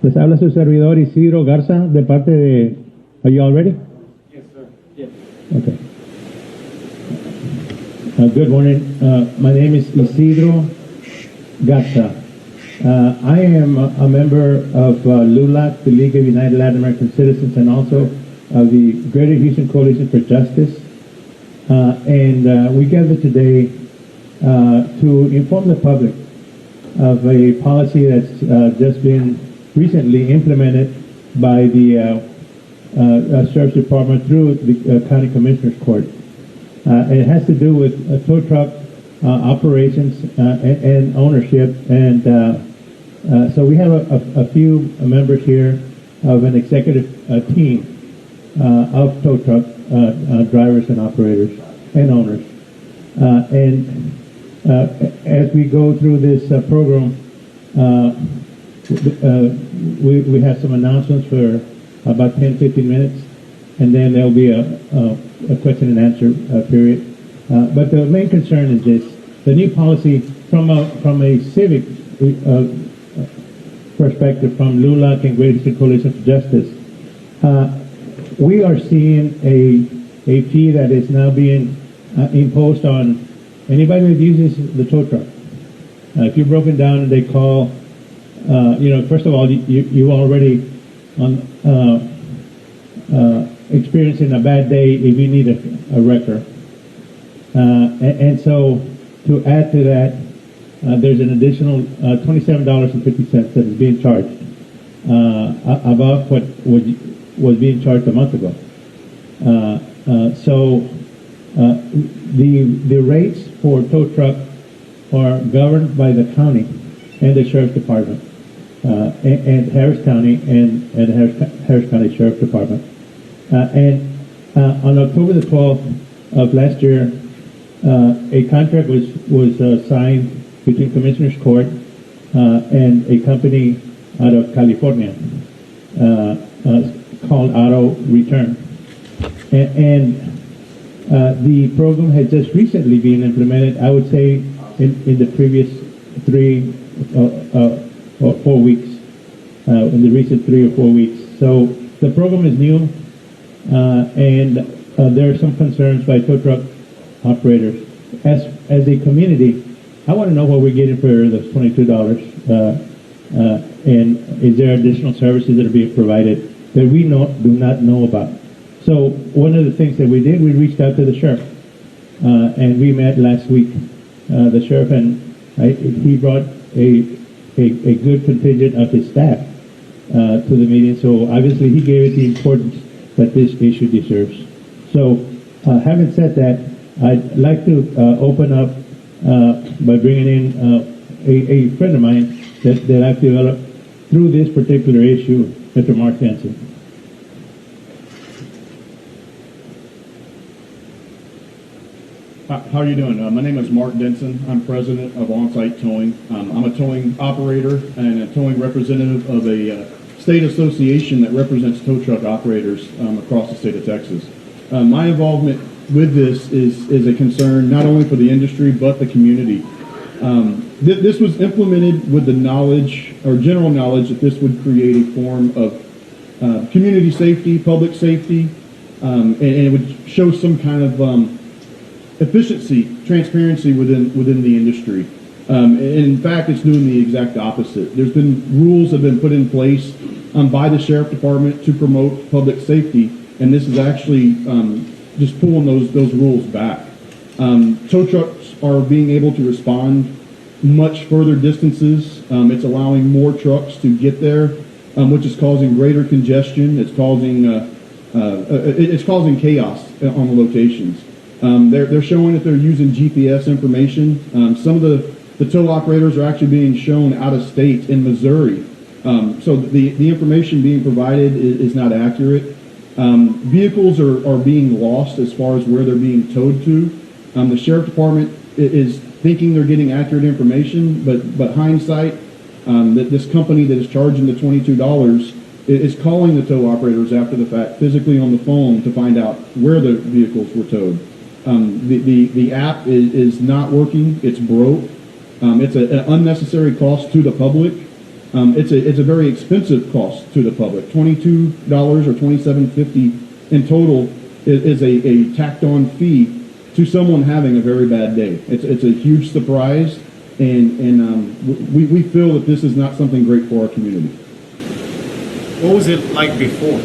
Les habla su servidor Isidro Garza de parte de... Are you all ready? Yes, sir. Yes. Okay. Good morning. My name is Isidro Garza. I am a member of LULAC, the League of United Latin American Citizens, and also of the Greater Houston Coalition for Justice. And we gather today to inform the public of a policy that's just been recently implemented by the Sheriff's Department through the County Commissioner's Court. It has to do with tow truck operations and ownership, and so we have a few members here of an executive team of tow truck drivers and operators and owners. And as we go through this program, we have some announcements for about 10-15 minutes, and then there'll be a question and answer period. But the main concern is this: the new policy from a civic perspective, from LULAC and Greater Houston Coalition for Justice, we are seeing a fee that is now being imposed on anybody that uses the tow truck. If you're broken down and they call, first of all, you already on experiencing a bad day if you need a wrecker. And so to add to that, there's an additional $27.50 that is being charged above what was being charged a month ago. So the rates for tow truck are governed by the county and the Sheriff's Department, and Harris County and Harris County Sheriff's Department. And on October the 12th of last year, a contract was signed between Commissioner's Court and a company out of California called Auto Return. And the program has just recently been implemented, I would say, in the previous 3 or 4 weeks, in the recent 3 or 4 weeks. So the program is new, and there are some concerns by tow truck operators. As a community, I want to know what we're getting for those $22, and is there additional services that are being provided that we do not know about. So one of the things that we did, we reached out to the sheriff, and we met last week. The sheriff, and he brought a good contingent of his staff to the meeting. So obviously he gave it the importance that this issue deserves. So having said that, I'd like to open up by bringing in a friend of mine that I've developed through this particular issue, Mr. Mark Denson. How are you doing? My name is Mark Denson. I'm president of On-Site Towing. I'm a towing operator and a towing representative of a state association that represents tow truck operators across the state of Texas. My involvement with this is a concern not only for the industry but the community. This was implemented with the knowledge, or general knowledge, that this would create a form of community safety, public safety, and it would show some kind of efficiency, transparency within the industry. And in fact, it's doing the exact opposite. There's been rules that have been put in place by the Sheriff Department to promote public safety, and this is actually just pulling those rules back. Tow trucks are being able to respond much further distances. It's allowing more trucks to get there, which is causing greater congestion. It's causing chaos on the locations. They're showing that they're using GPS information. Some of the tow operators are actually being shown out of state in Missouri. So the information being provided is not accurate. Vehicles are being lost as far as where they're being towed to. The Sheriff Department is thinking they're getting accurate information, but hindsight, that this company that is charging the $22 is calling the tow operators after the fact, physically on the phone, to find out where the vehicles were towed. The app is not working. It's broke. It's an unnecessary cost to the public. It's a very expensive cost to the public. $22 or $27.50 in total is a tacked on fee to someone having a very bad day. It's a huge surprise, and we feel that this is not something great for our community. What was it like before?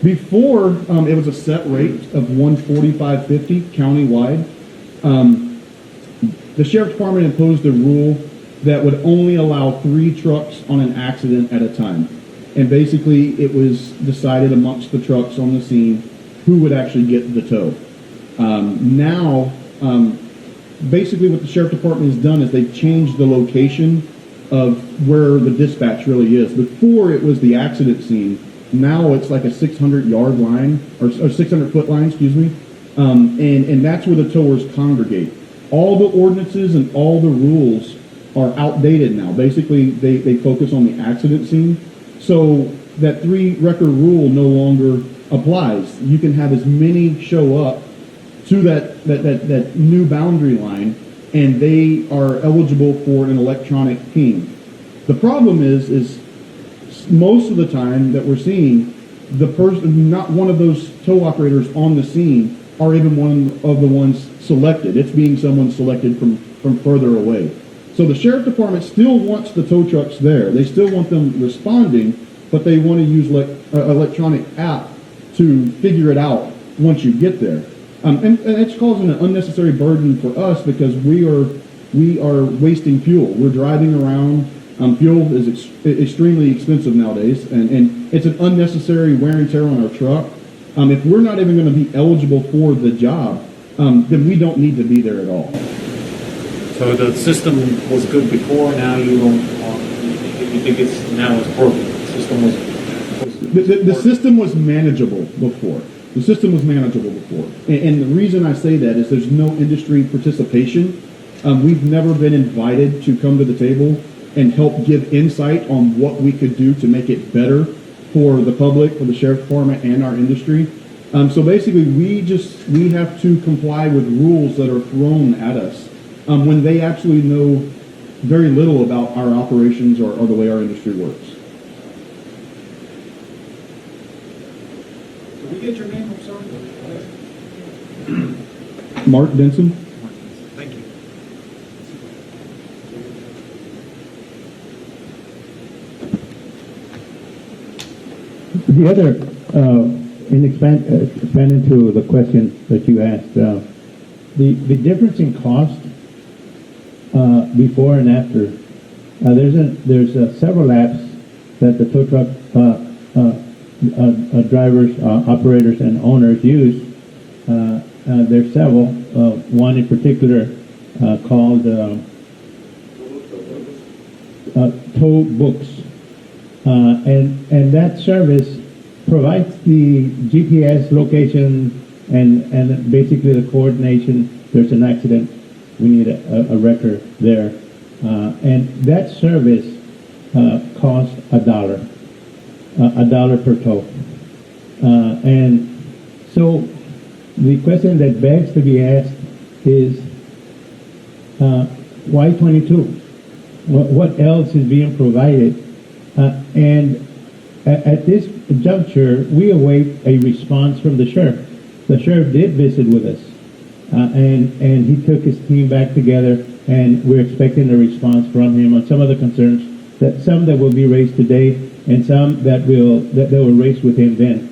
Before, it was a set rate of $145.50 countywide. The sheriff's department imposed a rule that would only allow 3 trucks on an accident at a time. And basically, it was decided amongst the trucks on the scene who would actually get the tow. Now, basically what the sheriff department has done is they've changed the location of where the dispatch really is. Before, it was the accident scene. Now it's like a 600-yard line, or 600-foot line, excuse me. And that's where the towers congregate. All the ordinances and all the rules are outdated now. Basically, they focus on the accident scene. So that 3-record rule no longer applies. You can have as many show up to that new boundary line, and they are eligible for an electronic ping. The problem is most of the time that we're seeing, the person, not one of those tow operators on the scene are even one of the ones selected. It's being someone selected from further away. So the sheriff department still wants the tow trucks there. They still want them responding, but they want to use electronic app to figure it out once you get there. And it's causing an unnecessary burden for us because we are wasting fuel. We're driving around. Fuel is extremely expensive nowadays, and it's an unnecessary wear and tear on our truck. If we're not even going to be eligible for the job, then we don't need to be there at all. So the system was good before, now you don't want, you think now it's broken? The system was... The system was manageable before. The system was manageable before. And the reason I say that is there's no industry participation. We've never been invited to come to the table and help give insight on what we could do to make it better for the public, for the sheriff's department, and our industry. So basically, we have to comply with rules that are thrown at us when they actually know very little about our operations or the way our industry works. Did we get your name? I'm sorry. Mark Denson. Thank you. The other, expanding to the question that you asked, the difference in cost before and after, there's several apps that the tow truck drivers, operators, and owners use. There's several. One in particular called Tow Books, and that service provides the GPS location and basically the coordination. There's an accident, we need a record there, and that service costs $1 per tow, and so the question that begs to be asked is why 22? What else is being provided? And at this juncture, we await a response from the sheriff. The sheriff did visit with us, and he took his team back together, and we're expecting a response from him on some of the concerns, some that will be raised today, and some that will raised with him then.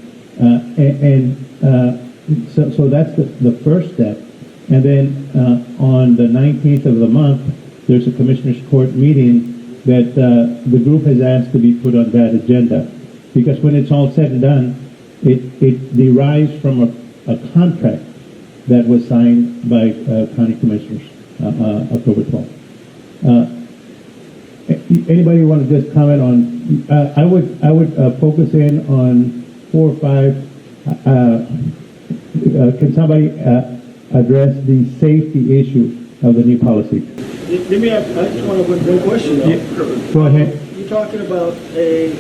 So that's the first step. And then on the 19th of the month, there's a commissioners court meeting that the group has asked to be put on that agenda, because when it's all said and done, it derives from a contract that was signed by county commissioners October 12th. Anybody want to just comment on? I would focus in on 4 or 5. Can somebody address the safety issue of the new policy? Let me ask, I just want to put one question though. Yeah. Go ahead. You're talking about an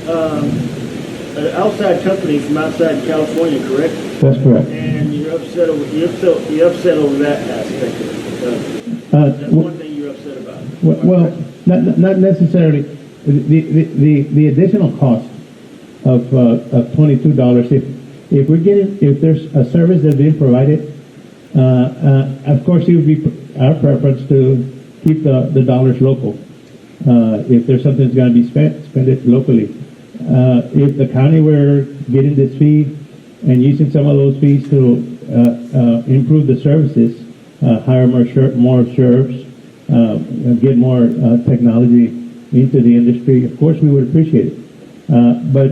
outside company from outside California, correct? That's correct. And you're upset over that aspect of it. That's one thing you're upset about. Well, not necessarily. the additional cost of $22, if there's a service that's being provided, of course it would be our preference to keep the dollars local. If there's something that's going to be spend it locally. If the county were getting this fee and using some of those fees to improve the services, hire more sheriffs, get more technology into the industry, of course we would appreciate it. But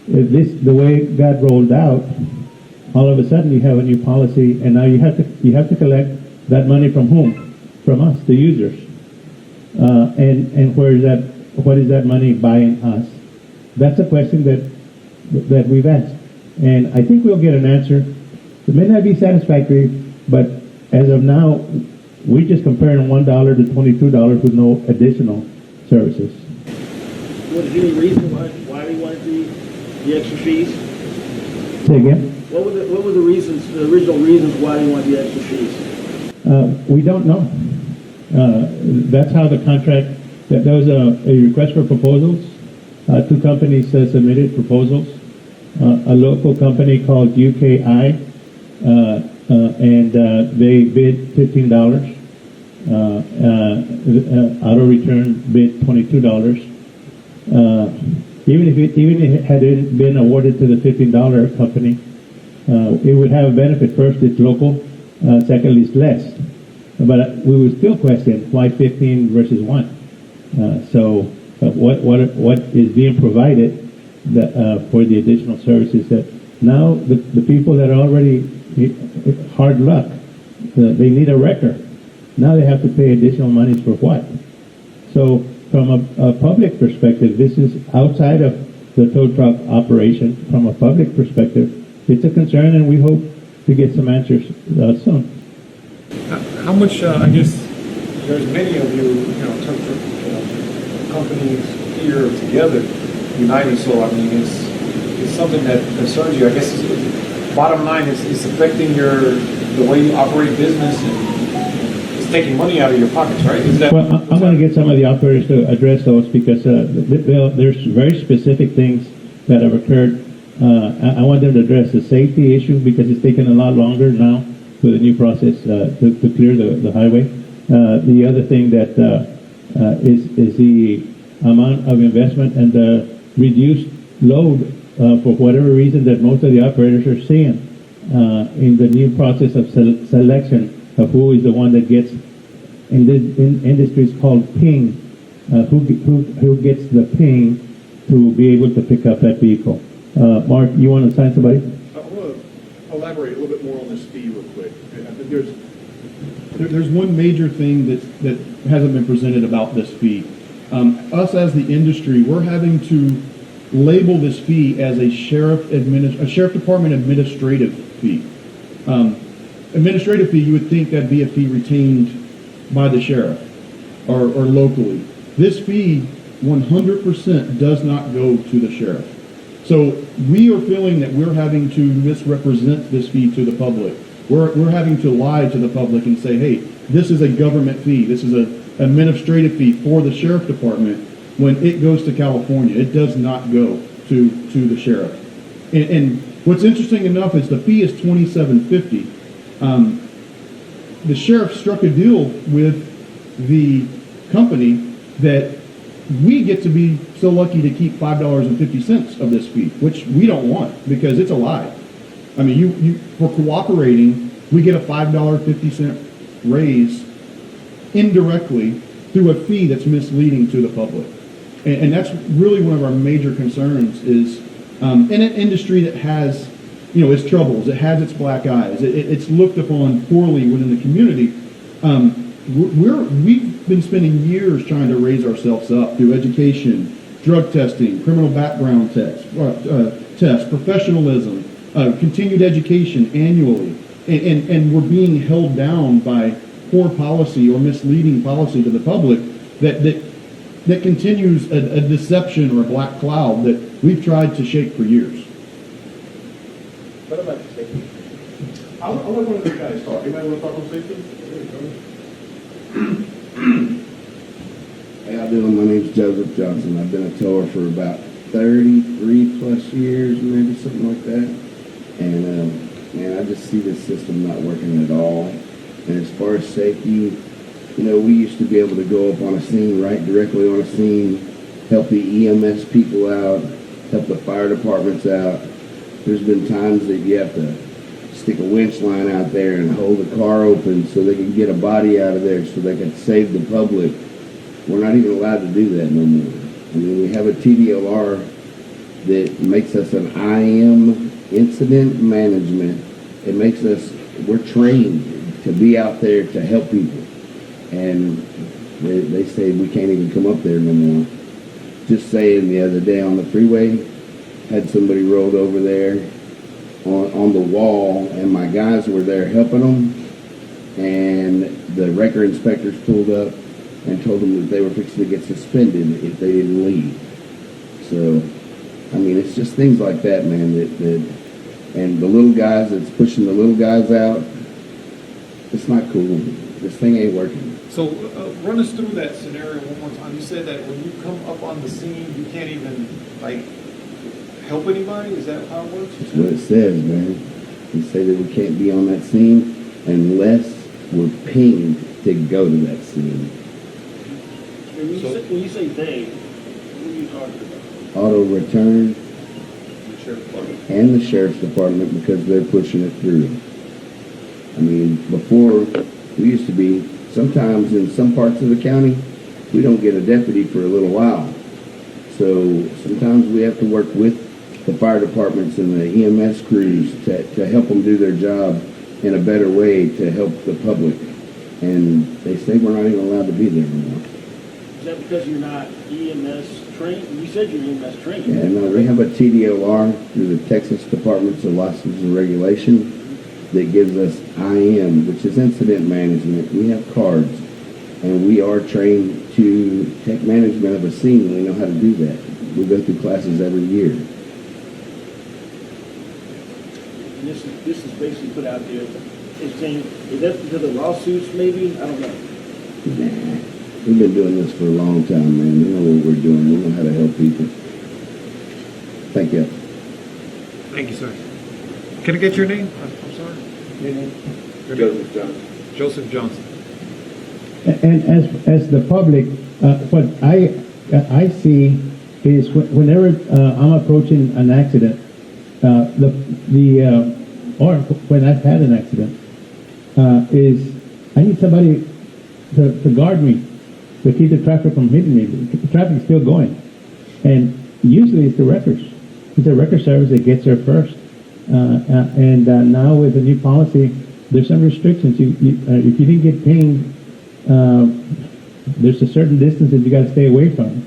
the way it got rolled out, all of a sudden you have a new policy, and now you have to collect that money from whom? From us, the users. And where is that? What is that money buying us? That's a question that we've asked, and I think we'll get an answer. It may not be satisfactory, but as of now, we're just comparing $1 to $22 with no additional services. Was there any reason why they wanted the extra fees? Say again? What were the reasons, the original reasons why they wanted the extra fees? We don't know. That's how the contract. There was a request for proposals. Two companies submitted proposals. A local company called UKI, and they bid $15. Auto Return bid $22. Even if it had been awarded to the $15 company, it would have a benefit. First, it's local. Secondly, it's less. But we would still question why 15 versus 1. So what is being provided for the additional services that now the people that are already hard luck, they need a wrecker. Now they have to pay additional monies for what? So from a public perspective, this is outside of the tow truck operation. From a public perspective, it's a concern, and we hope to get some answers soon. How much, I guess, there's many of you, tow truck companies here together, united, so I mean, it's something that concerns you. I guess bottom line is it's affecting the way you operate business, and it's taking money out of your pockets, right? Well, I'm going to get some of the operators to address those, because there's very specific things that have occurred. I want them to address the safety issue, because it's taken a lot longer now with the new process to clear the highway. The other thing that is the amount of investment and the reduced load for whatever reason that most of the operators are seeing in the new process of selection of who is the one that gets, in this industry is called ping, who gets the ping to be able to pick up that vehicle. Mark, you want to assign somebody? I want to elaborate a little bit more on this fee real quick. I think there's one major thing that hasn't been presented about this fee. Us as the industry, we're having to label this fee as a sheriff department administrative fee. Administrative fee, you would think that'd be a fee retained by the sheriff or locally. This fee 100% does not go to the sheriff. So we are feeling that we're having to misrepresent this fee to the public. We're having to lie to the public and say, hey, this is a government fee. This is an administrative fee for the sheriff department. When it goes to California, it does not go to the sheriff. And what's interesting enough is the fee is $27.50. The sheriff struck a deal with the company that we get to be so lucky to keep $5.50 of this fee, which we don't want, because it's a lie. I mean, you for cooperating, we get a $5.50 raise indirectly through a fee that's misleading to the public. And that's really one of our major concerns is in an industry that has, its troubles, it has its black eyes, it's looked upon poorly within the community. We've been spending years trying to raise ourselves up through education, drug testing, criminal background tests, professionalism, continued education annually, and we're being held down by poor policy or misleading policy to the public that continues a deception or a black cloud that we've tried to shake for years. What about the safety? I'll let one of the guys talk. Anybody want to talk on safety? y'all doing? My name's Joseph Johnson. I've been a tower for about 33 plus years, maybe something like that. And man, I just see this system not working at all. And as far as safety, you know, we used to be able to go up on a scene, right directly on a scene, help the EMS people out, help the fire departments out. There's been times that you have to stick a winch line out there and hold the car open so they can get a body out of there so they can save the public. We're not even allowed to do that no more. I mean, we have a TDLR that makes us an IM, incident management. It makes us, we're trained to be out there to help people. And they say we can't even come up there no more. Just saying, the other day on the freeway, had somebody rolled over there on the wall, and my guys were there helping them, and the record inspectors pulled up and told them that they were fixing to get suspended if they didn't leave. So, I mean, it's just things like that, man, and the little guys that's pushing the little guys out, it's not cool. This thing ain't working. So run us through that scenario one more time. You said that when you come up on the scene, you can't even, like, help anybody? Is that how it works? That's what it says, man. They say that we can't be on that scene unless we're pinged to go to that scene. When you say they, what are you talking about? Auto return The sheriff's department. and the sheriff's department, because they're pushing it through. I mean, before, we used to be, sometimes in some parts of the county, we don't get a deputy for a little while. So sometimes we have to work with the fire departments and the EMS crews to help them do their job in a better way to help the public. And they say we're not even allowed to be there anymore. Is that because you're not EMS trained? You said you're EMS trained. Yeah, no, we have a TDLR through the Texas Departments of License and Regulation that gives us IM, which is incident management. We have cards, and we are trained to take management of a scene. We know how to do that. We go through classes every year. And this is basically put out there. It's saying, is that because of lawsuits maybe? I don't know. Nah, we've been doing this for a long time, man. We know what we're doing. We know how to help people. Thank you. Thank you, sir. Can I get your name? I'm sorry. Joseph Johnson. Joseph Johnson. And as the public, what I see is whenever I'm approaching an accident, or when I've had an accident, is I need somebody to guard me, to keep the traffic from hitting me. The traffic's still going, and usually it's the wreckers. It's the wrecker service that gets there first. And now with the new policy, there's some restrictions. If you didn't get pinged, there's a certain distance that you got to stay away from,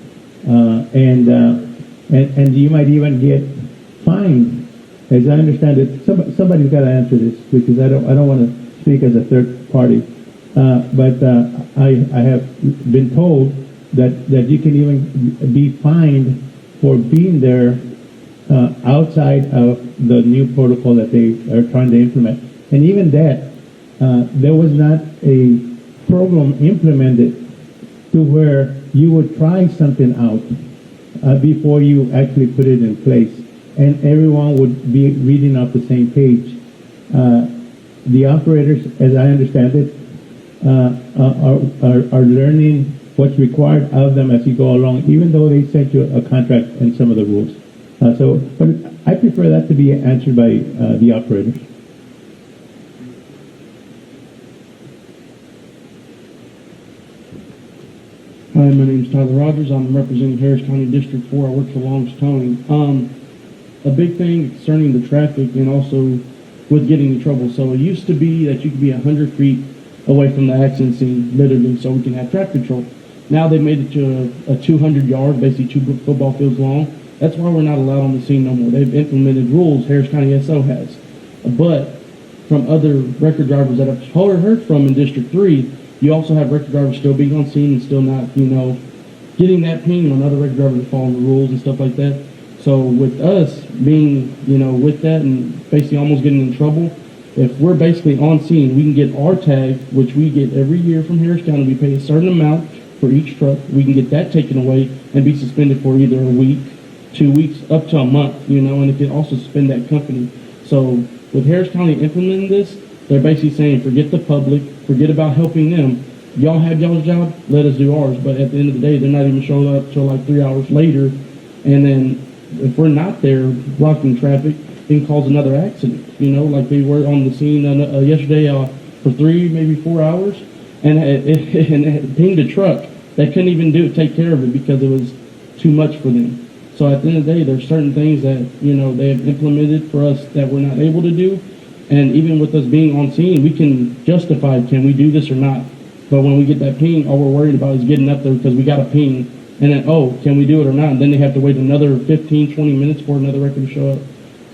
and you might even get fined. As I understand it, somebody's got to answer this, because I don't want to speak as a third party, but I have been told that you can even be fined for being there outside of the new protocol that they are trying to implement. And even that, there was not a program implemented to where you would try something out before you actually put it in place, and everyone would be reading off the same page. The operators, as I understand it, are learning what's required of them as you go along, even though they sent you a contract and some of the rules. But I prefer that to be answered by the operators. Hi, my name is Tyler Rodgers. I'm representing Harris County District 4. I work for Long's Towing. A big thing concerning the traffic and also with getting in trouble. So it used to be that you could be 100 feet away from the accident scene, literally, so we can have traffic control. Now they made it to a 200 yard, basically 2 football fields long. That's why we're not allowed on the scene no more. They've implemented rules, Harris County SO has. But from other record drivers that I've heard from in District 3, you also have record drivers still being on scene and still not, getting that ping when other record drivers are following the rules and stuff like that. So with us being, with that and basically almost getting in trouble, if we're basically on scene, we can get our tag, which we get every year from Harris County. We pay a certain amount for each truck. We can get that taken away and be suspended for either a week, 2 weeks, up to a month, and it can also suspend that company. So with Harris County implementing this, they're basically saying, forget the public, forget about helping them. Y'all have y'all's job, let us do ours. But at the end of the day, they're not even showing up till like 3 hours later. And then if we're not there blocking traffic, it can cause another accident. Like they were on the scene yesterday for 3, maybe 4 hours, and it pinged a truck that couldn't even take care of it because it was too much for them. So at the end of the day, there's certain things that they have implemented for us that we're not able to do. And even with us being on scene, we can justify, can we do this or not? But when we get that ping, all we're worried about is getting up there because we got a ping. And then, can we do it or not? And then they have to wait another 15, 20 minutes for another record to show up.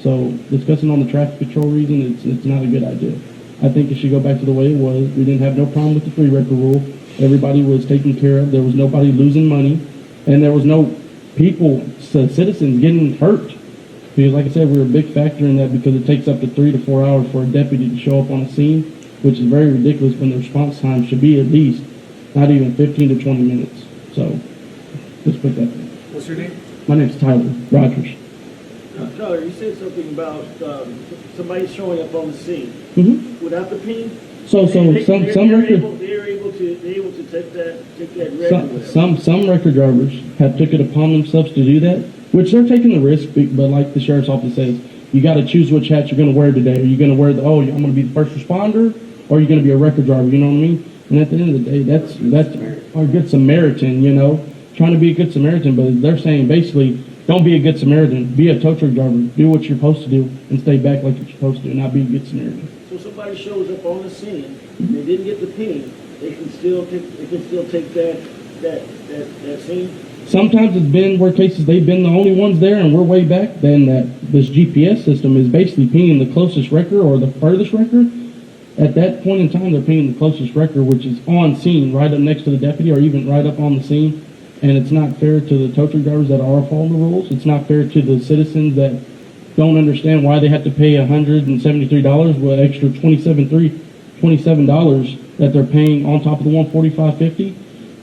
So discussing on the traffic control reason, it's not a good idea. I think it should go back to the way it was. We didn't have no problem with the 3 record rule. Everybody was taken care of. There was nobody losing money. And there was no citizens getting hurt. Because like I said, we're a big factor in that because it takes up to 3 to 4 hours for a deputy to show up on a scene, which is very ridiculous when the response time should be at least not even 15 to 20 minutes. So let's put that there. What's your name? My name's Tyler Rodgers. Tyler, you said something about somebody showing up on the scene Mm-hmm. without the ping. So some record. They're able to take that record. Some record drivers have took it upon themselves to do that, which they're taking the risk. But like the sheriff's office says, you got to choose which hat you're going to wear today. Are you going to wear I'm going to be the first responder, or are you going to be a record driver? You know what I mean? And at the end of the day, that's our good Samaritan. Trying to be a good Samaritan, but they're saying basically, don't be a good Samaritan. Be a tow truck driver. Do what you're supposed to do, and stay back like you're supposed to, and not be a good Samaritan. So somebody shows up on the scene, they didn't get the ping, they can still take that scene. Sometimes it's been where cases they've been the only ones there, and we're way back. Then this GPS system is basically pinging the closest wrecker or the furthest wrecker. At that point in time, they're pinging the closest wrecker, which is on scene, right up next to the deputy, or even right up on the scene. And it's not fair to the tow truck drivers that are following the rules. It's not fair to the citizens that don't understand why they have to pay $173 with extra $27 that they're paying on top of the $145.50.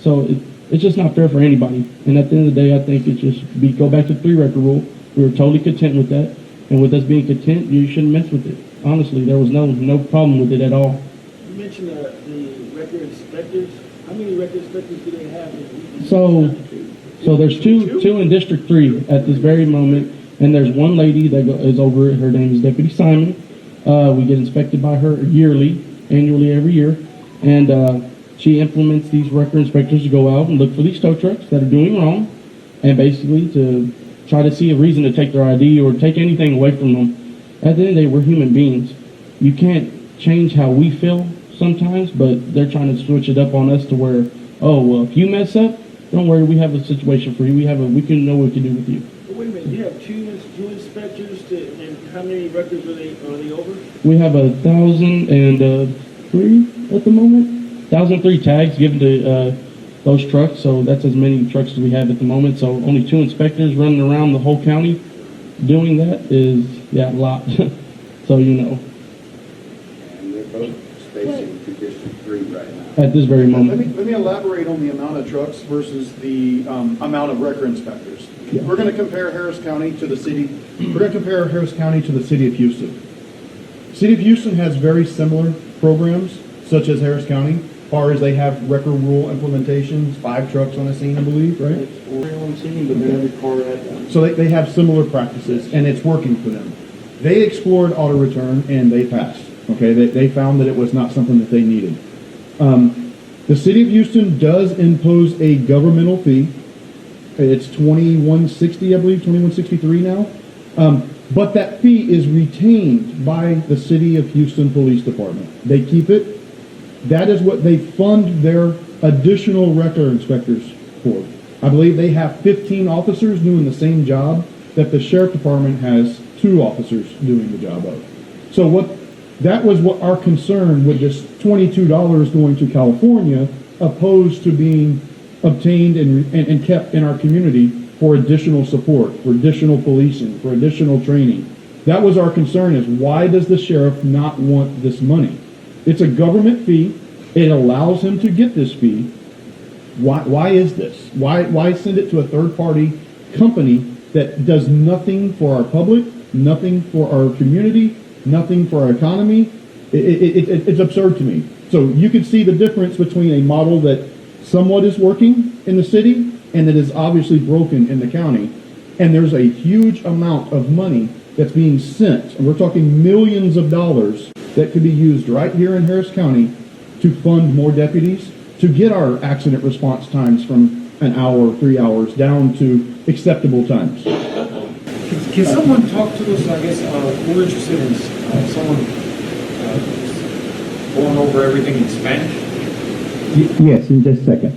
So it's just not fair for anybody. And at the end of the day, I think it's just go back to the 3 record rule. We were totally content with that. And with us being content, you shouldn't mess with it. Honestly, there was no problem with it at all. You mentioned the record inspectors. How many record inspectors do they have? So there's two in District 3 at this very moment, and there's one lady that is over it. Her name is Deputy Simon. We get inspected by her annually every year, and she implements these record inspectors to go out and look for these tow trucks that are doing wrong, and basically to try to see a reason to take their ID or take anything away from them. At the end of the day, we're human beings. You can't change how we feel sometimes, but they're trying to switch it up on us to where, if you mess up, don't worry, we have a situation for you. We can know what we can do with you. But wait a minute, you have two inspectors, and how many records are they over? We have 1,003 at the moment. 1,003 tags given to those trucks, so that's as many trucks as we have at the moment. So only 2 inspectors running around the whole county doing that is, a lot. So And they're both spacing to District 3 right now. At this very moment. Let me elaborate on the amount of trucks versus the amount of record inspectors. Yeah. We're going to compare Harris County to the city. We're going to compare Harris County to the city of Houston. City of Houston has very similar programs, such as Harris County, as far as they have record rule implementations, 5 trucks on a scene, I believe, right? On scene, but then every car had one. So they have similar practices, and it's working for them. They explored auto return, and they passed. Okay, they found that it was not something that they needed. The city of Houston does impose a governmental fee. It's $21.60, I believe, $21.63 now. But that fee is retained by the city of Houston Police Department. They keep it. That is what they fund their additional record inspectors for. I believe they have 15 officers doing the same job that the sheriff department has 2 officers doing the job of. So that was what our concern with this $22 going to California, opposed to being obtained and kept in our community for additional support, for additional policing, for additional training. That was our concern, is why does the sheriff not want this money? It's a government fee. It allows him to get this fee. Why is this? Why send it to a third-party company that does nothing for our public, nothing for our community, nothing for our economy? It's absurd to me. So you can see the difference between a model that somewhat is working in the city and that is obviously broken in the county. And there's a huge amount of money that's being sent, and we're talking millions of dollars that could be used right here in Harris County to fund more deputies, to get our accident response times from an hour, 3 hours, down to acceptable times. Can someone talk to us, I guess, we're interested in someone going over everything in Spanish? Yes, in just a second.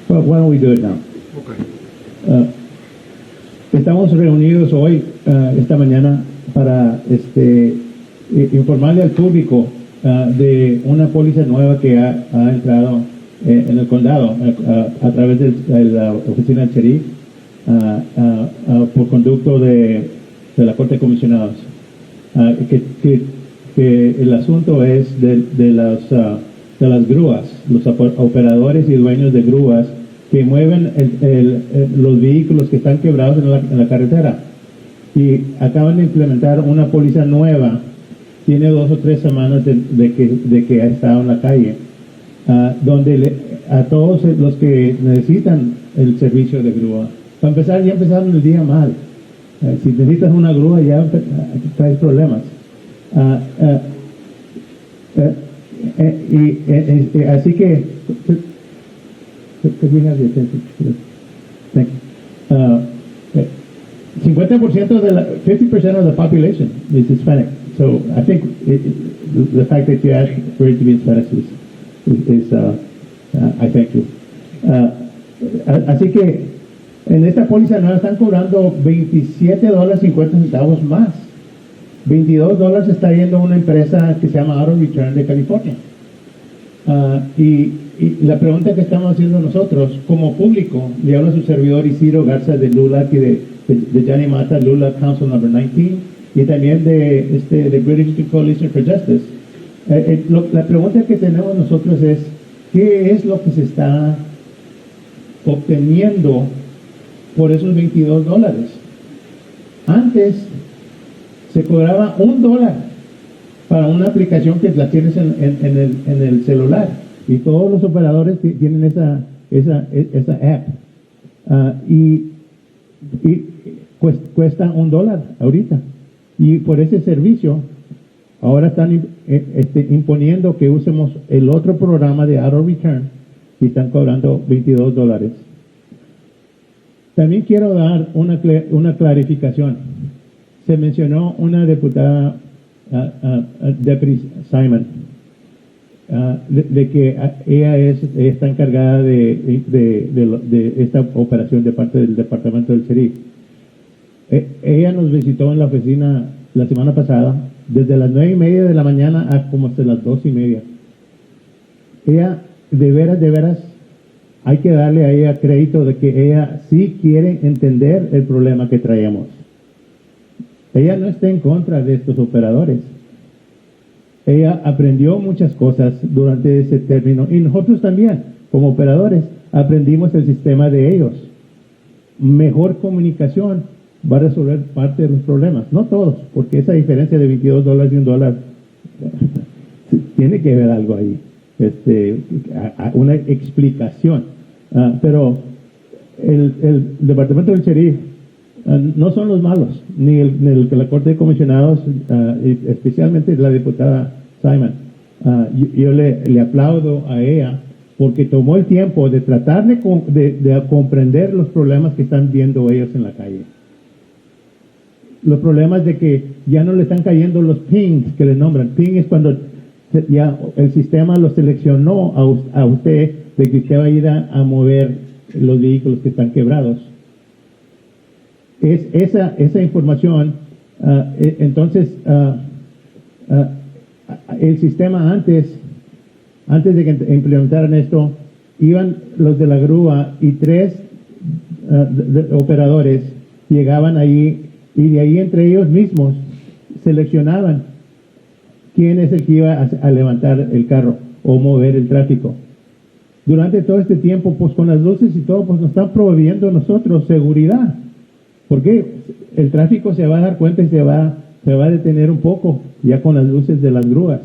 Well, why don't we do it now? Okay. Estamos reunidos hoy, esta mañana, para informarle al público de una póliza nueva que ha entrado en el condado a través de la oficina del sheriff por conducto de la Corte de Comisionados. Que el asunto es de las grúas, los operadores y dueños de grúas que mueven los vehículos que están quebrados en la carretera. Y acaban de implementar una póliza nueva, tiene 2 o 3 semanas de que ha estado en la calle, donde a todos los que necesitan el servicio de grúa, para empezar, ya empezaron el día mal. Si necesitas una grúa ya traes problemas. Así que could we have the attention? Thank you. 50% de la 50% of the population is Hispanic. So I think the fact that you asked for it to be in Spanish is I thank you. Así que en esta póliza nueva están cobrando $27.50 más. $22 está yendo a una empresa que se llama Auto Return de California. Y la pregunta que estamos haciendo nosotros, como público, le habla a su servidor Isidro Garza de LULAC y de Johnny Mata, LULAC Council Number 19, y también de British Coalition for Justice. La pregunta que tenemos nosotros es, ¿qué es lo que se está obteniendo por esos $22? Antes se cobraba $1 para una aplicación que la tienes en el celular, y todos los operadores tienen esa app, y cuesta $1 ahorita, y por ese servicio ahora están imponiendo que usemos el otro programa de Auto Return y están cobrando $22. También quiero dar una clarificación. Se mencionó una diputada, Deputy Simon, de que ella está encargada de esta operación de parte del Departamento del Sheriff. Ella nos visitó en la oficina la semana pasada, desde las 9:30 de la mañana a como hasta las 2:30. Ella, de veras, hay que darle a ella crédito de que ella sí quiere entender el problema que traemos. Ella no está en contra de estos operadores. Ella aprendió muchas cosas durante ese término, y nosotros también, como operadores, aprendimos el sistema de ellos. Mejor comunicación va a resolver parte de los problemas, no todos, porque esa diferencia de $22 y $1 tiene que haber algo ahí, una explicación. Pero el Departamento del Sheriff no son los malos, ni la Corte de Comisionados, especialmente la diputada Simon. Yo le aplaudo a ella porque tomó el tiempo de tratar de comprender los problemas que están viendo ellos en la calle. Los problemas de que ya no le están cayendo los pings que le nombran. Ping es cuando ya el sistema lo seleccionó a usted de que usted va a ir a mover los vehículos que están quebrados. Esa información, entonces, el sistema antes de que implementaran esto, iban los de la grúa y 3 operadores llegaban ahí, y de ahí entre ellos mismos seleccionaban ¿quién es el que iba a levantar el carro o mover el tráfico? Durante todo este tiempo, pues con las luces y todo, pues nos están proveyendo nosotros seguridad. Porque el tráfico se va a dar cuenta y se va a detener un poco ya con las luces de las grúas.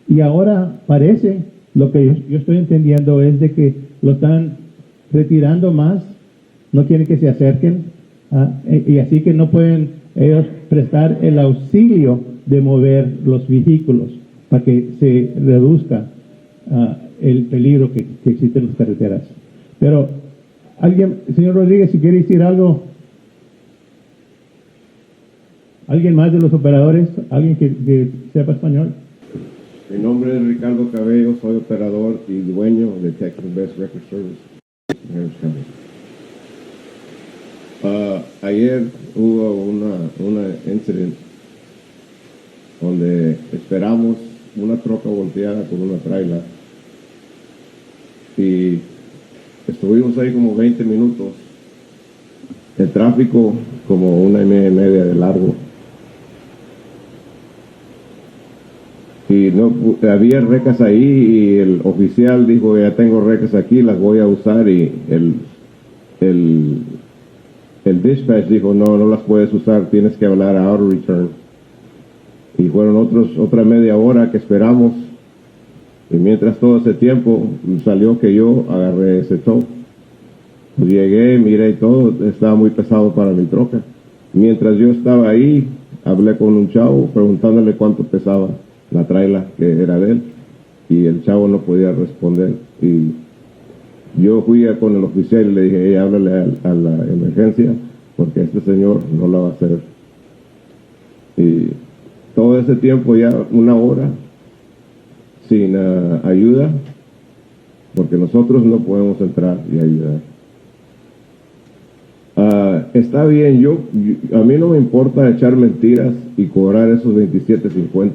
Y ahora parece, lo que yo estoy entendiendo es de que lo están retirando más, no quieren que se acerquen, y así que no pueden ellos prestar el auxilio de mover los vehículos para que se reduzca el peligro que existe en las carreteras. Pero, alguien, señor Rodríguez, si quiere decir algo, alguien más de los operadores, alguien que sepa español. Mi nombre es Ricardo Cabello, soy operador y dueño de Texas Best Record Service en Harris County. Ayer hubo una incident donde esperamos una troca volteada con una traila y estuvimos ahí como 20 minutos, el tráfico como 1,5 de largo. Y no había recas ahí y el oficial dijo, ya tengo recas aquí, las voy a usar, y el dispatch dijo, no las puedes usar, tienes que hablar a auto return. Y fueron otra media hora que esperamos, y mientras todo ese tiempo salió que yo agarré ese tow. Pues llegué, miré todo, estaba muy pesado para mi troca. Mientras yo estaba ahí, hablé con un chavo preguntándole cuánto pesaba la traila que era de él, y el chavo no podía responder. Y yo fui con el oficial y le dije, hey, háblale a la emergencia porque este señor no la va a hacer. Y todo ese tiempo, ya 1 hora sin ayuda, porque nosotros no podemos entrar y ayudar. Está bien, a mí no me importa echar mentiras y cobrar esos $27.50,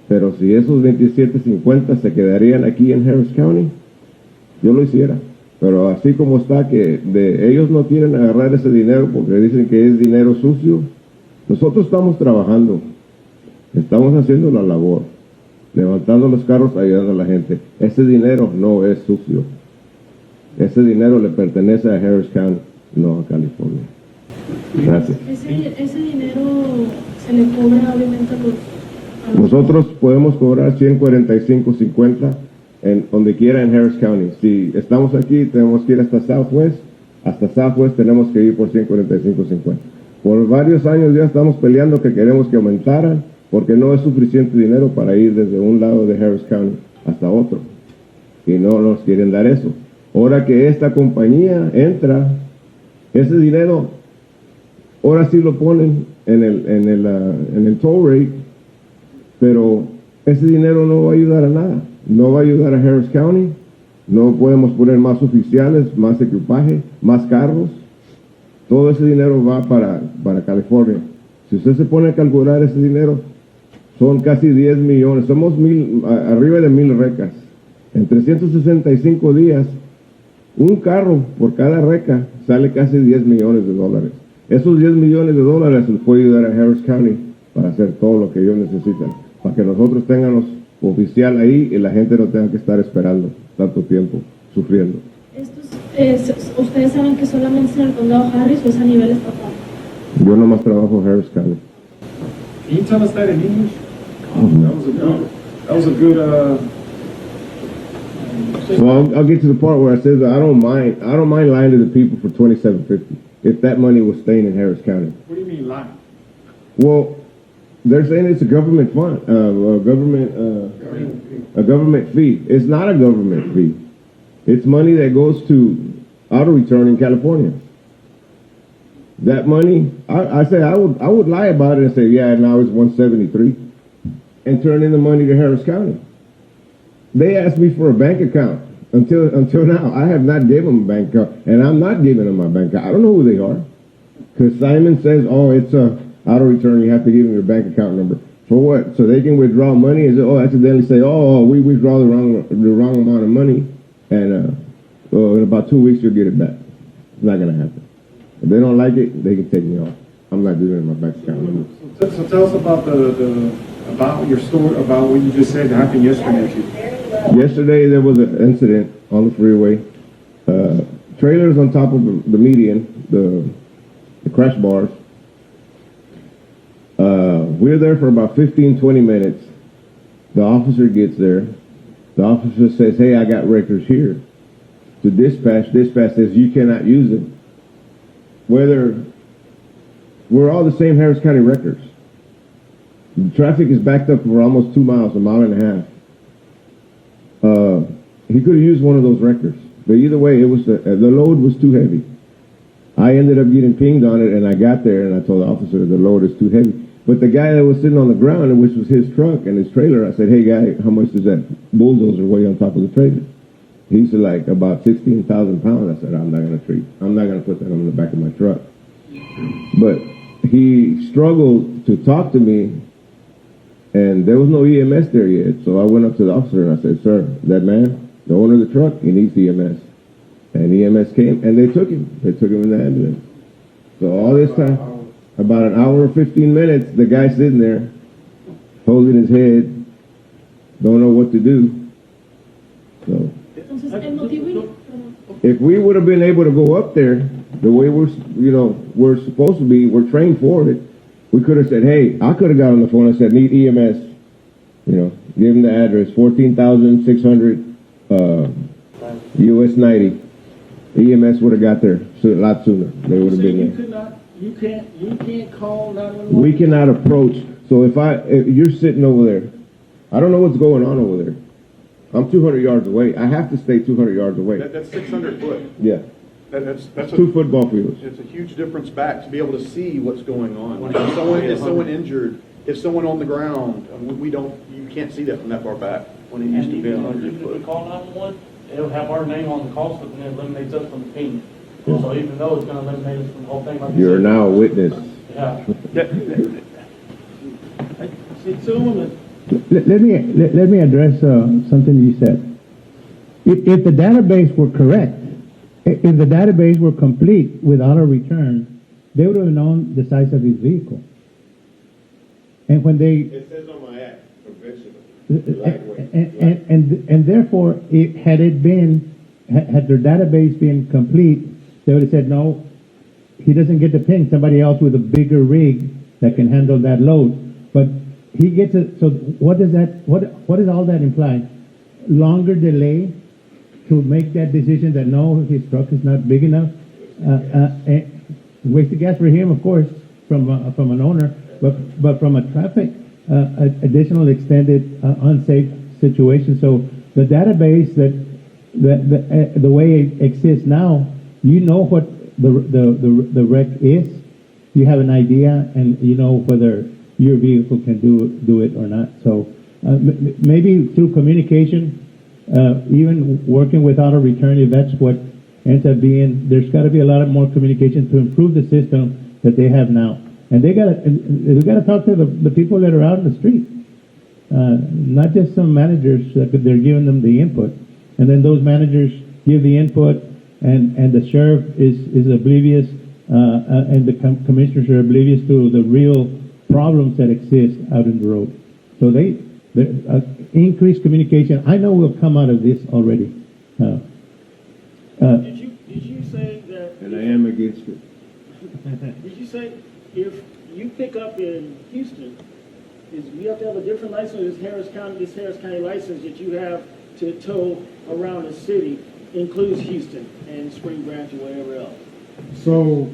pero si esos $27.50 se quedarían aquí en Harris County, yo lo hiciera. Pero así como está, que ellos no quieren agarrar ese dinero porque dicen que es dinero sucio, nosotros estamos trabajando, estamos haciendo la labor, levantando los carros, ayudando a la gente. Ese dinero no es sucio, ese dinero le pertenece a Harris County, no a California. Gracias. Ese dinero se le cobra obviamente a los... Nosotros podemos cobrar $145.50 en donde quiera en Harris County. Si estamos aquí, tenemos que ir hasta Southwest. Hasta Southwest tenemos que ir por $145.50. Por varios años ya estamos peleando que queremos que aumentaran, porque no es suficiente dinero para ir desde un lado de Harris County hasta otro. Y no nos quieren dar eso. Ahora que esta compañía entra, ese dinero, ahora sí lo ponen en el toll rate, pero ese dinero no va a ayudar a nada. No va a ayudar a Harris County. No podemos poner más oficiales, más equipaje, más carros. Todo ese dinero va para California. Si usted se pone a calcular ese dinero, son casi 10 millones. Somos arriba de 1,000 recas. En 365 días, un carro por cada reca sale casi $10 millones. Esos $10 millones les puede ayudar a Harris County para hacer todo lo que ellos necesitan, para que nosotros tengamos oficial ahí y la gente no tenga que estar esperando tanto tiempo, sufriendo. ¿Ustedes saben que solamente es en el condado Harris o es a nivel estatal? Yo nomás trabajo en Harris County. Can you tell us that in English? That was a good Well, I'll get to the part where I said that I don't mind lying to the people for $27.50 if that money was staying in Harris County. what do you mean lying? Well, they're saying it's a government fund, a government fee. It's not a government fee. It's money that goes to auto return in California. That money, I would lie about it and say, yeah, now it's 173, and turn in the money to Harris County. They asked me for a bank account. Until now, I have not given them a bank account, and I'm not giving them my bank account. I don't know who they are, because Simon says, oh, it's a auto return. You have to give them your bank account number. For what? So they can withdraw money and accidentally say, oh, we withdraw the wrong amount of money, and in about 2 weeks you'll get it back. It's not going to happen. If they don't like it, they can take me off. I'm not giving them my bank account number. So tell us about the about your story, about what you just said happened yesterday to you. Yesterday, there was an incident on the freeway. Trailers on top of the median, the crash bars. We're there for about 15, 20 minutes. The officer gets there. The officer says, hey, I got records here. To dispatch says, you cannot use them. We're all the same Harris County records. The traffic is backed up for almost 2 miles, a mile and a half. He could have used one of those records. But either way, it was the load was too heavy. I ended up getting pinged on it, and I got there, and I told the officer the load is too heavy. But the guy that was sitting on the ground, which was his truck and his trailer, I said, hey, guy, how much does that bulldozer weigh on top of the trailer? He said, like, about 16,000 pounds. I said, I'm not going to put that on the back of my truck. But he struggled to talk to me, and there was no EMS there yet. So I went up to the officer, and I said, sir, that man, the owner of the truck, he needs EMS. And EMS came, and they took him. They took him in the ambulance. So all this time, about an hour or 15 minutes, the guy sitting there, holding his head, don't know what to do. So Entonces, el motivo... if we would have been able to go up there the way we're supposed to be, we're trained for it, we could have said, hey, I could have got on the phone and said, need EMS. Give him the address, 14,600 US 90. EMS would have got there a lot sooner. They would have been there. You can't call 911? We cannot approach. So if you're sitting over there, I don't know what's going on over there. I'm 200 yards away. I have to stay 200 yards away. That's 600 foot. Yeah. That's 2 football fields. It's a huge difference back to be able to see what's going on. If someone injured, if someone on the ground, you can't see that from that far back. When it used to be 100 foot. If we call 911, it'll have our name on the call slip and it eliminates us from the team. So even though it's going to eliminate us from the whole thing, like You're now a witness. Yeah. Let me address something you said. If the database were correct, if the database were complete with auto return, they would have known the size of his vehicle. And when It says on my act, conventional. and therefore, had their database been complete, they would have said, no, he doesn't get the ping. Somebody else with a bigger rig that can handle that load. But he gets it. So what does all that imply? Longer delay to make that decision that no, his truck is not big enough. Waste of gas for him, of course, from an owner, but from a traffic, additional extended unsafe situation. So the database that the way it exists now, you know what the wreck is. You have an idea, and you know whether your vehicle can do it or not. So maybe through communication, even working with auto return, if that's what ends up being, there's got to be a lot of more communication to improve the system that they have now. And we got to talk to the people that are out in the street, not just some managers that they're giving them the input, and then those managers give the input, and the sheriff is oblivious, and the commissioners are oblivious to the real problems that exist out in the road. So increased communication, I know will come out of this already. Did you say that? And I am against it. Did you say if you pick up in Houston, you have to have a different license? This Harris County license that you have to tow around the city includes Houston and Spring Branch or wherever else? So,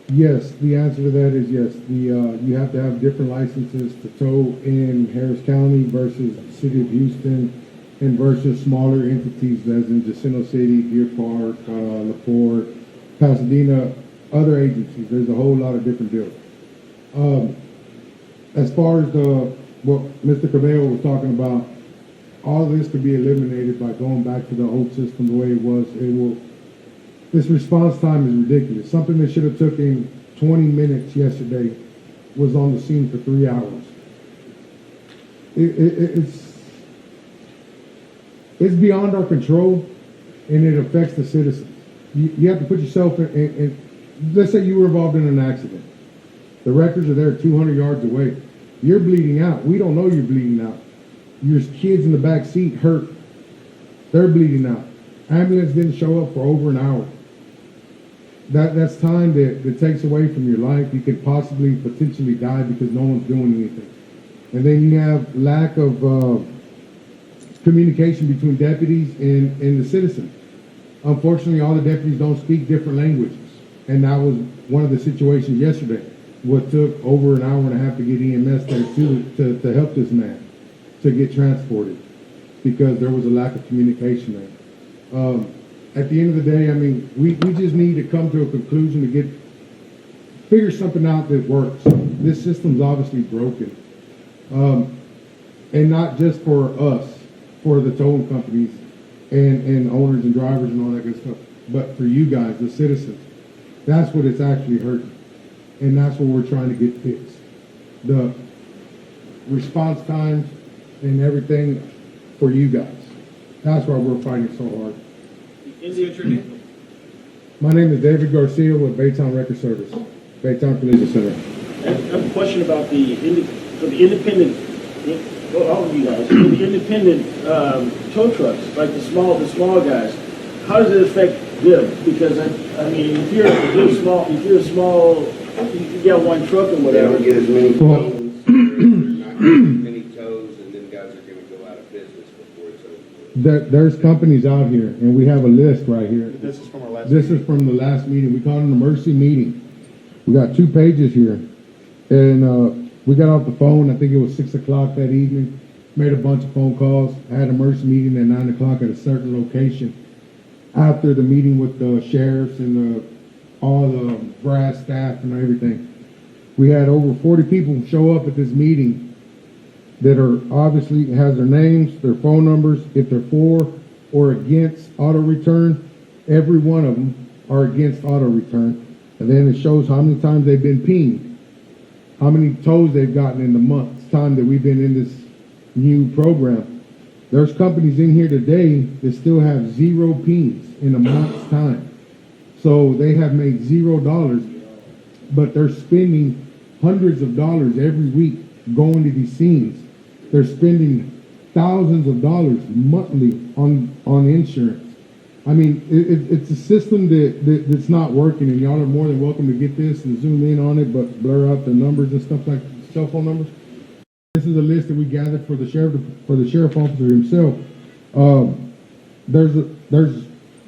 yes, the answer to that is yes. You have to have different licenses to tow in Harris County versus the city of Houston and versus smaller entities as in Jacinto City, Deer Park, LaPorte, Pasadena, other agencies. There's a whole lot of different deals. As far as what Mr. Cabello was talking about, all of this could be eliminated by going back to the old system the way it was. This response time is ridiculous. Something that should have taken 20 minutes yesterday was on the scene for 3 hours. It's beyond our control, and it affects the citizens. You have to put yourself in, let's say you were involved in an accident. The records are there 200 yards away. You're bleeding out. We don't know you're bleeding out. Your kids in the back seat hurt. They're bleeding out. Ambulance didn't show up for over an hour. That's time that takes away from your life. You could possibly, potentially die because no one's doing anything. And then you have lack of communication between deputies and the citizens. Unfortunately, all the deputies don't speak different languages. And that was one of the situations yesterday. What took over an hour and a half to get EMS there to help this man to get transported because there was a lack of communication there. At the end of the day, I mean, we just need to come to a conclusion to figure something out that works. This system's obviously broken. And not just for us, for the towing companies and owners and drivers and all that good stuff, but for you guys, the citizens. That's what it's actually hurting. And that's what we're trying to get fixed. The response times and everything for you guys. That's why we're fighting so hard. My name is David Garcia with Baytown Record Service, Baytown Collision Center. I have a question about the independent, well, all of you guys, the independent tow trucks, like the small guys. How does it affect them? Because I mean, if you're small, you got one truck or They whatever. don't get as many tows, not as many tows, and then guys are gonna go out of business before it's over. There's companies out here, and we have a list right here. This is from our last This is from the last meeting. We called it an emergency meeting. We got 2 pages here. And we got off the phone, I think it was 6 o'clock that evening, made a bunch of phone calls, had an emergency meeting at 9 o'clock at a certain location. After the meeting with the sheriffs and all the brass staff and everything, we had over 40 people show up at this meeting that are obviously has their names, their phone numbers, if they're for or against auto return. Every one of them are against auto return. And then it shows how many times they've been pinged, how many tows they've gotten in the month's time that we've been in this new program. There's companies in here today that still have 0 pings in a month's time. So they have made $0, but they're spending hundreds of dollars every week going to these scenes. They're spending thousands of dollars monthly on insurance. I mean, it's a system that's not working, and y'all are more than welcome to get this and zoom in on it, but blur out the numbers and stuff like cell phone numbers. This is a list that we gathered for the sheriff officer himself.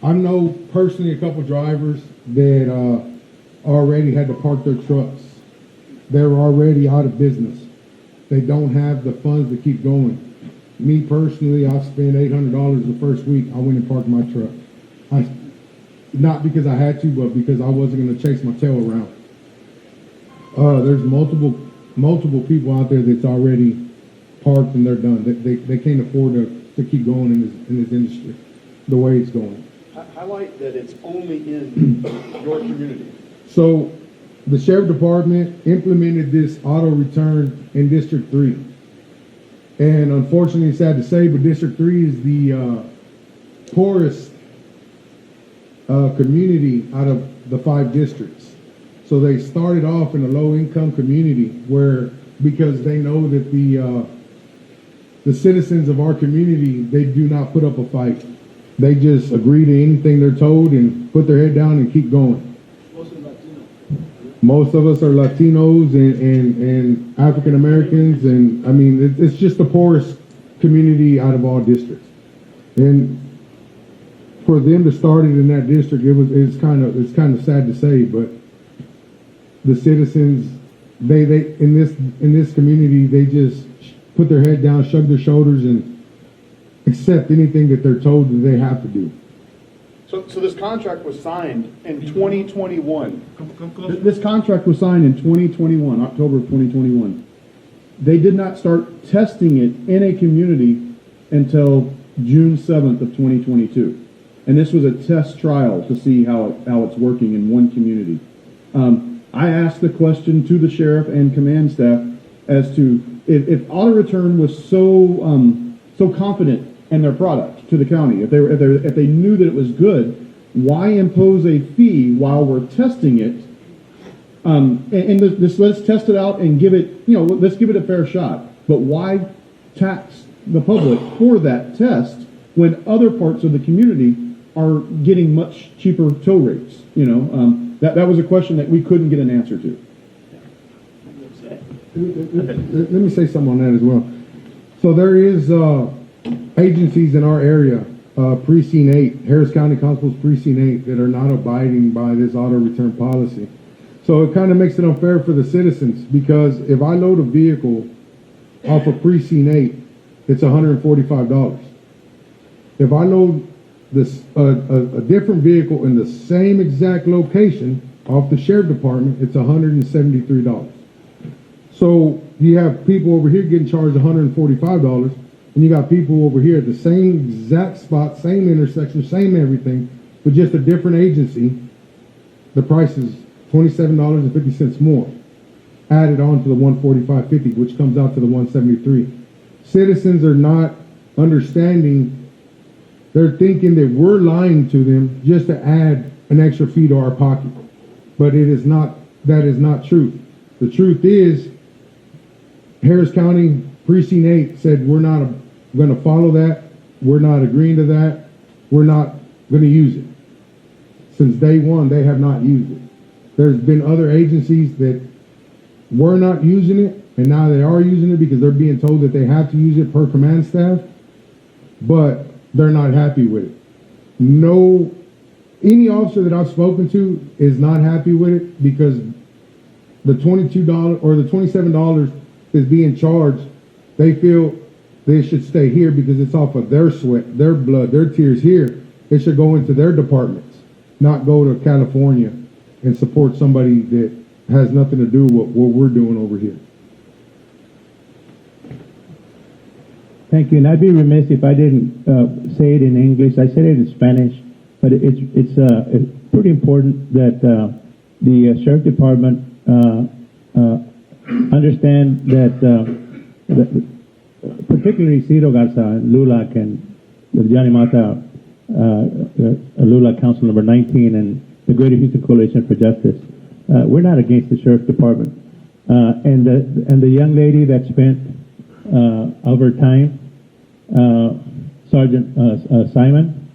I know personally a couple drivers that already had to park their trucks. They're already out of business. They don't have the funds to keep going. Me personally, I spent $800 the first week. I went and parked my truck. Not because I had to, but because I wasn't going to chase my tail around. There's multiple people out there that's already parked and they're done. They can't afford to keep going in this industry the way it's going. Highlight that it's only in your community. So the sheriff department implemented this auto return in District 3. And unfortunately, it's sad to say, but District 3 is the poorest community out of the 5 districts. So they started off in a low-income community where, because they know that the citizens of our community, they do not put up a fight. They just agree to anything they're told and put their head down and keep going. Most of us are Latinos and African Americans, and I mean, it's just the poorest community out of all districts. And for them to start it in that district, it's kind of sad to say, but the citizens, they in this community, they just put their head down, shrug their shoulders, and accept anything that they're told that they have to do. So this contract was signed in 2021. This contract was signed in 2021, October of 2021. They did not start testing it in a community until June 7th of 2022. And this was a test trial to see how it's working in one community. I asked the question to the sheriff and command staff as to if auto return was so confident in their product to the county, if they knew that it was good, why impose a fee while we're testing it And this, let's test it out and give it, let's give it a fair shot. But why tax the public for that test when other parts of the community are getting much cheaper tow rates? That was a question that we couldn't get an answer to. Let me say something on that as well. So there is agencies in our area, Precinct 8, Harris County Constable's Precinct 8, that are not abiding by this auto return policy. So it kind of makes it unfair for the citizens, because if I load a vehicle off of Precinct 8, it's $145. If I load this a different vehicle in the same exact location off the sheriff department, it's $173. So you have people over here getting charged $145, and you got people over here at the same exact spot, same intersection, same everything, but just a different agency. The price is $27.50 more, added on to the $145.50, which comes out to the $173. Citizens are not understanding. They're thinking that we're lying to them just to add an extra fee to our pocket. But it is not, that is not true. The truth is, Harris County Precinct 8 said we're not going to follow that. We're not agreeing to that. We're not going to use it. Since day one, they have not used it. There's been other agencies that were not using it, and now they are using it because they're being told that they have to use it per command staff, but they're not happy with it. No, any officer that I've spoken to is not happy with it, because the $22 or the $27 is being charged. They feel they should stay here because it's off of their sweat, their blood, their tears here. It should go into their departments, not go to California and support somebody that has nothing to do with what we're doing over here. Thank you, and I'd be remiss if I didn't say it in English. I said it in Spanish, but it's pretty important that the Sheriff Department understand that particularly Ciro Garza and LULAC and the Johnny Mata LULAC Council number 19 and the Greater Houston Coalition for Justice, we're not against the Sheriff's Department. And the young lady that spent of her time, Sergeant Simon,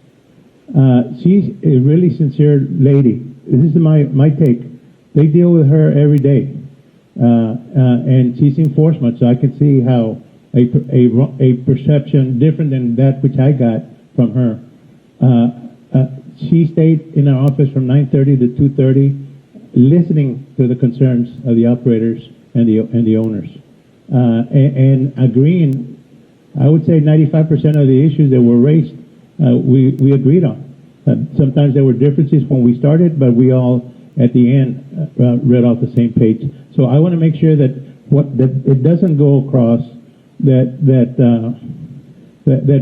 she's a really sincere lady. This is my take. They deal with her every day, and she's enforcement. So I can see how a perception different than that which I got from her. She stayed in our office from 9:30 to 2:30, listening to the concerns of the operators and the owners, and agreeing. I would say 95% of the issues that were raised, we agreed on. Sometimes there were differences when we started, but we all, at the end, read off the same page. So I want to make sure that it doesn't go across that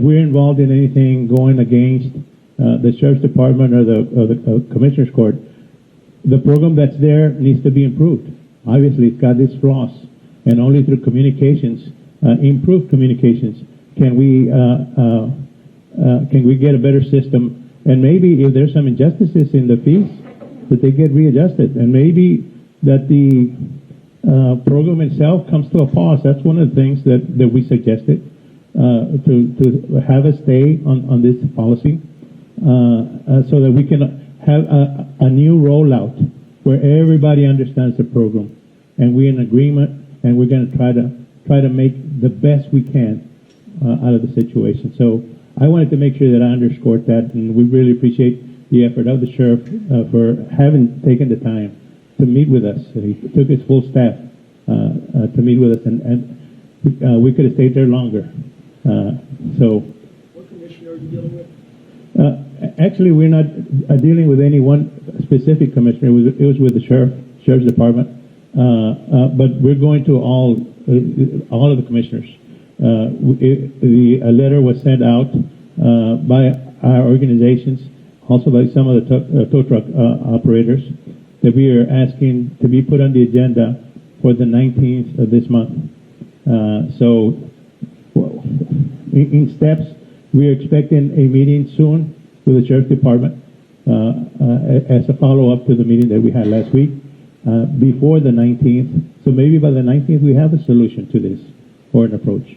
we're involved in anything going against the Sheriff's Department or the Commissioner's Court. The program that's there needs to be improved. Obviously, it's got its flaws, and only through communications, improved communications, can we get a better system. And maybe if there's some injustices in the fees, that they get readjusted, and maybe that the program itself comes to a pause. That's one of the things that we suggested, to have a stay on this policy, so that we can have a new rollout where everybody understands the program, and we're in agreement, and we're going to try to make the best we can out of the situation. So I wanted to make sure that I underscored that, and we really appreciate the effort of the sheriff for having taken the time to meet with us. He took his full staff to meet with us, and we could have stayed there longer. So, What commissioner are you dealing with? actually, we're not dealing with any one specific commissioner. It was with the sheriff's department, but we're going to all of the commissioners. A letter was sent out by our organizations, also by some of the tow truck operators, that we are asking to be put on the agenda for the 19th of this month. So in steps, we're expecting a meeting soon with the Sheriff's Department as a follow-up to the meeting that we had last week. before the 19th. So maybe by the 19th, we have a solution to this or an approach.